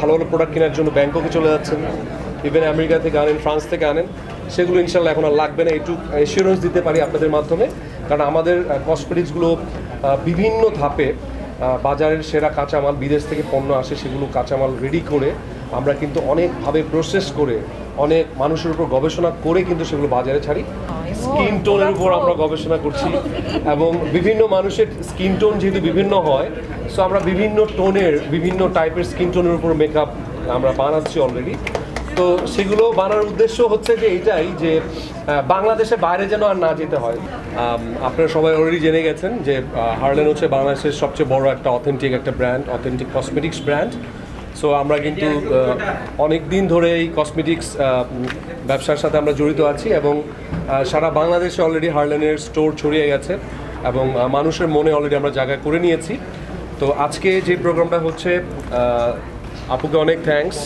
ভালো ভালো প্রোডাক্ট কেনার জন্য ব্যাংককে চলে যাচ্ছেন, ইভেন আমেরিকা থেকে আনেন, ফ্রান্স থেকে আনেন, সেগুলো ইনশাল্লাহ এখন আর লাগবে না। একটু অ্যাসিওরেন্স দিতে পারি আপনাদের মাধ্যমে, কারণ আমাদের কসমেটিক্সগুলো বিভিন্ন ধাপে বাজারের সেরা কাঁচামাল, বিদেশ থেকে পণ্য আসে, সেগুলো কাঁচামাল রেডি করে আমরা কিন্তু অনেকভাবে প্রসেস করে, অনেক মানুষের উপর গবেষণা করে কিন্তু সেগুলো বাজারে ছাড়ি। স্কিন টোনের উপর আমরা গবেষণা করছি এবং বিভিন্ন মানুষের স্কিন টোন যেহেতু বিভিন্ন হয়, সো আমরা বিভিন্ন টোনের, বিভিন্ন টাইপের স্কিন টোনের উপর মেকআপ আমরা বানাচ্ছি অলরেডি। তো সেগুলো বানানোর উদ্দেশ্য হচ্ছে যে এইটাই, যে বাংলাদেশে বাইরে যেন আর না যেতে হয়। আপনারা সবাই অলরেডি জেনে গেছেন যে হার্লেন হচ্ছে বাংলাদেশের সবচেয়ে বড় একটা অথেন্টিক একটা brand, authentic cosmetics brand. So আমরা কিন্তু অনেক দিন ধরে এই কসমেটিক্স ব্যবসার সাথে আমরা জড়িত আছি এবং সারা বাংলাদেশে অলরেডি হার্লেনের স্টোর ছড়িয়ে গেছে এবং মানুষের মনে অলরেডি আমরা জায়গা করে নিয়েছি। তো আজকে যে প্রোগ্রামটা হচ্ছে, আপুকে অনেক থ্যাঙ্কস,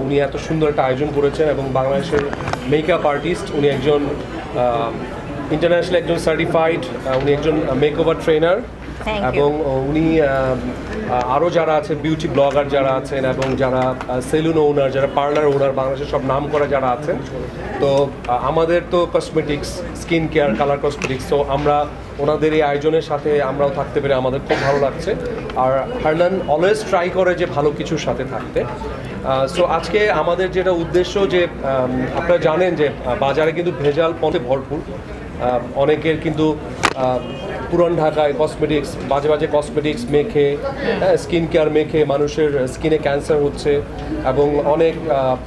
উনি এত সুন্দর একটা আয়োজন করেছেন এবং বাংলাদেশের মেকআপ আর্টিস্ট, উনি একজন ইন্টারন্যাশনাল একজন সার্টিফাইড, উনি একজন মেকওভার ট্রেনার এবং উনি আরও যারা আছে বিউটি ব্লগার যারা আছেন এবং যারা সেলুন ওনার, যারা পার্লার ওনার, বাংলাদেশের সব নাম করা যারা আছেন। তো আমাদের তো cosmetics, skin care, colour cosmetics, তো আমরা ওনাদের এই আয়োজনের সাথে আমরাও থাকতে পেরে আমাদের খুব ভালো লাগছে। আর হার্লেন অলওয়েজ ট্রাই করে যে ভালো কিছুর সাথে থাকতে। সো আজকে আমাদের যেটা উদ্দেশ্য, যে আপনারা জানেন যে বাজারে কিন্তু ভেজাল পথে ভরপুর, অনেকের কিন্তু পুরান ঢাকায় কসমেটিক্স, বাজে বাজে কসমেটিক্স মেখে, স্কিন কেয়ার মেখে মানুষের স্কিনে ক্যান্সার হচ্ছে এবং অনেক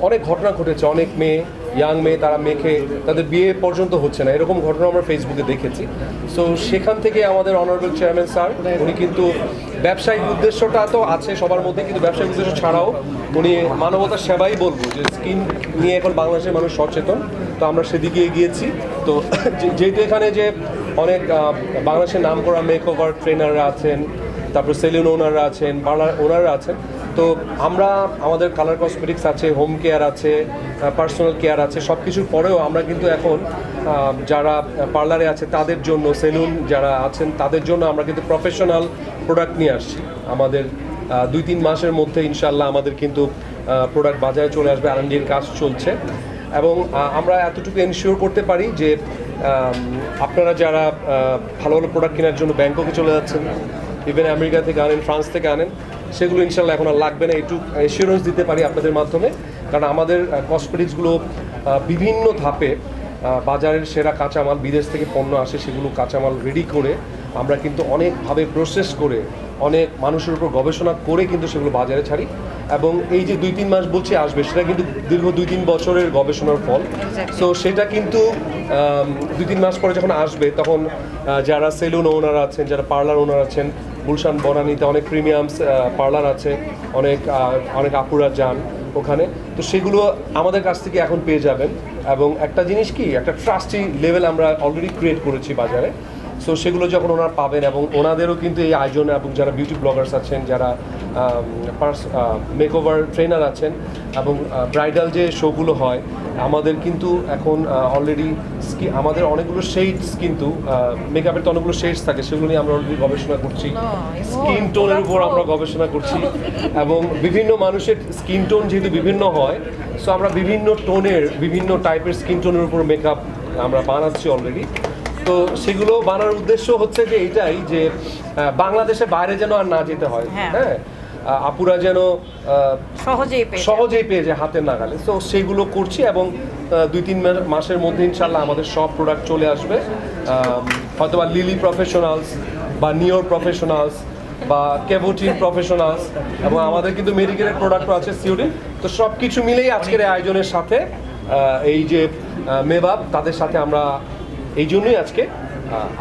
অনেক ঘটনা ঘটেছে। অনেক মেয়ে, ইয়াং মেয়ে, তারা মেখে তাদের বিয়ে পর্যন্ত হচ্ছে না, এরকম ঘটনা আমরা ফেসবুকে দেখেছি। সো সেখান থেকে আমাদের অনারেবল চেয়ারম্যান স্যার, উনি কিন্তু ব্যবসায়িক উদ্দেশ্যটা তো আছে সবার মধ্যে, কিন্তু ব্যবসায়িক উদ্দেশ্য ছাড়াও উনি মানবতার সেবাই বলবো, যে স্কিন নিয়ে এখন বাংলাদেশের মানুষ সচেতন, তো আমরা সেদিকে এগিয়েছি। তো যেহেতু এখানে যে অনেক বাংলাদেশের নাম করা মেকওভার ট্রেনাররা আছেন, তারপর সেলুন ওনাররা আছেন, পার্লার ওনাররা আছেন, তো আমরা আমাদের কালার কসমেটিক্স আছে, হোম কেয়ার আছে, পার্সোনাল কেয়ার আছে, সব কিছুর পরেও আমরা কিন্তু এখন যারা পার্লারে আছে তাদের জন্য, সেলুন যারা আছেন তাদের জন্য আমরা কিন্তু প্রফেশনাল প্রোডাক্ট নিয়ে আসছি। আমাদের 2-3 মাসের মধ্যে ইনশাল্লাহ আমাদের কিন্তু প্রোডাক্ট বাজারে চলে আসবে, R&D-র কাজ চলছে এবং আমরা এতটুকু এনশিওর করতে পারি যে আপনারা যারা ভালো ভালো প্রোডাক্ট কেনার জন্য ব্যাংককে চলে যাচ্ছেন, ইভেন আমেরিকা থেকে আনেন, ফ্রান্স থেকে আনেন, সেগুলো ইনশাল্লাহ এখন আর লাগবে না। একটু অ্যাসিওরেন্স দিতে পারি আপনাদের মাধ্যমে, কারণ আমাদের কসমেটিক্সগুলো বিভিন্ন ধাপে বাজারের সেরা কাঁচামাল, বিদেশ থেকে পণ্য আসে, সেগুলো কাঁচামাল রেডি করে আমরা কিন্তু অনেকভাবে প্রসেস করে, অনেক মানুষের উপর গবেষণা করে কিন্তু সেগুলো বাজারে ছাড়ি এবং এই যে 2-3 মাস বলছি আসবে, সেটা কিন্তু দীর্ঘ 2-3 বছরের গবেষণার ফল। সো সেটা কিন্তু 2-3 মাস পরে যখন আসবে, তখন যারা সেলুন ওনার আছেন, যারা পার্লার ওনার আছেন, গুলশান বনানীতে অনেক প্রিমিয়ামস পার্লার আছে, অনেক আপুরা যান ওখানে, তো সেগুলো আমাদের কাছ থেকে এখন পেয়ে যাবেন। এবং একটা জিনিস কি, একটা ট্রাস্টি লেভেল আমরা অলরেডি ক্রিয়েট করেছি বাজারে। সো সেগুলো যখন ওনারা পাবেন এবং ওনাদেরও কিন্তু এই আয়োজন, এবং যারা বিউটি ব্লগার্স আছেন, যারা মেকওভার ট্রেনার আছেন এবং ব্রাইডাল যে শোগুলো হয়, আমাদের কিন্তু এখন অলরেডি আমাদের অনেকগুলো শেডস, কিন্তু মেকআপের তো অনেকগুলো শেডস থাকে, সেগুলো নিয়ে আমরা অলরেডি গবেষণা করছি। স্কিন টোনের উপর আমরা গবেষণা করছি এবং বিভিন্ন মানুষের স্কিন টোন যেহেতু বিভিন্ন হয়, সো আমরা বিভিন্ন টোনের, বিভিন্ন টাইপের স্কিন টোনের উপর মেকআপ আমরা বানাচ্ছি অলরেডি। তো সেগুলো বানানোর উদ্দেশ্য হচ্ছে যে এইটাই, যে বাংলাদেশে বাইরে যেন আর না যেতে হয়, হ্যাঁ, আপুরা যেন সহজেই পেয়ে যায় হাতের নাগালে। তো সেগুলো করছি এবং 2-3 মাসের মধ্যে ইনশাল্লাহ আমাদের সব প্রোডাক্ট চলে আসবে, হয়তোবা লিলি প্রফেশনালস বা নিওর প্রফেশনালস বা কেভোটিন প্রফেশনালস, এবং আমাদের কিন্তু মেডিকেলের প্রোডাক্টও আছে, সিউরিন। তো সব কিছু মিলেই আজকের এই আয়োজনের সাথে এই যে মেবাব, তাদের সাথে আমরা এই জন্যই আজকে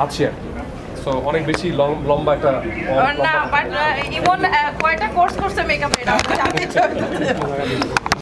আছি আর কি। সো অনেক বেশি লম্বা একটা না, বাট ইমন কয়টা কোর্স করছে মেকআপ এটা